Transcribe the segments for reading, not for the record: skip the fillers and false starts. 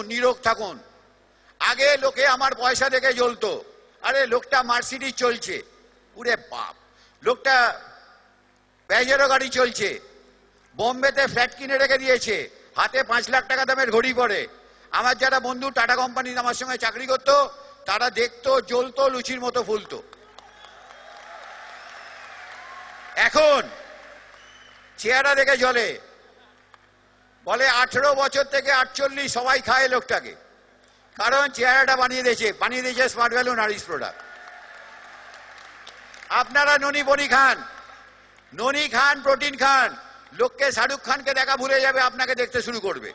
শুনুন, নীরব থাকুন। আগে লোকে আমার পয়সা দেখে জ্বলতো, আরে লোকটা মার্সিডিজ চলছে, উরে বাপ, লোকটা প্যাজেরো গাড়ি চলছে, বোম্বেতে ফ্ল্যাট কিনে রেখে দিয়েছে, হাতে 5 লাখ টাকা দামের ঘড়ি পরে। আমার যারা বন্ধু টাটা কোম্পানিতে আমার সঙ্গে চাকরি করতো, তারা দেখতো, জ্বলতো, লুচির মতো ফুলতো। এখন চেহারা দেখে জ্বলে, বলে 18 বছর থেকে 48 সবাই খায় লোকটাকে, কারণ চেহারাটা বানিয়ে দিয়েছে স্মার্ট ভ্যালু নারিশ প্রোডাক্ট। আপনারা ননি বনি খান, ননি খান, প্রোটিন খান, লোককে শাহরুখ খানকে দেখা ভুলে যাবে, আপনাকে দেখতে শুরু করবে।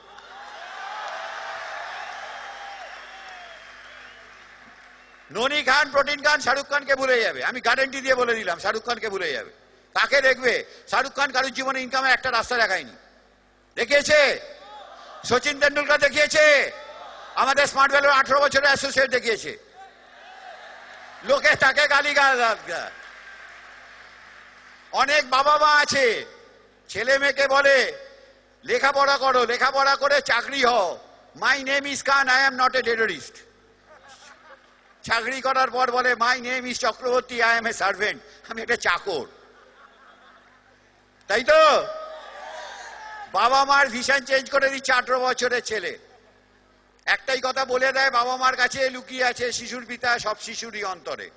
ননি খান, প্রোটিন খান, শাহরুখ খানকে ভুলে যাবে। আমি গ্যারান্টি দিয়ে বলে দিলাম, শাহরুখ খানকে ভুলে যাবে। কাকে দেখবে? শাহরুখ খান কারোর জীবনে ইনকামের একটা রাস্তা দেখায়নি, দেখিয়েছে? সচিন তেন্ডুলকার দেখিয়েছে? আমাদের স্মার্ট ভ্যালু 18 বছরের অ্যাসোসিয়েট দেখিয়েছে। লোকে তাকে গালিগালাজ। অনেক বাবা মা আছে, ছেলে মেয়েকে বলে লেখাপড়া করো, লেখাপড়া করে চাকরি হও। My name is Khan, I am not a terrorist. চাকরি করার পর বলে my name is Chakraborty, I M A servant, আমি একটা চাকর। তাই তো? বাবা মার ভিশন চেঞ্জ করে দিচ্ছে 18 বছরের ছেলে। একটাই কথা বলে দেয়, বাবা মার কাছে লুকিয়ে আছে শিশুর পিতা সব শিশুরই অন্তরে।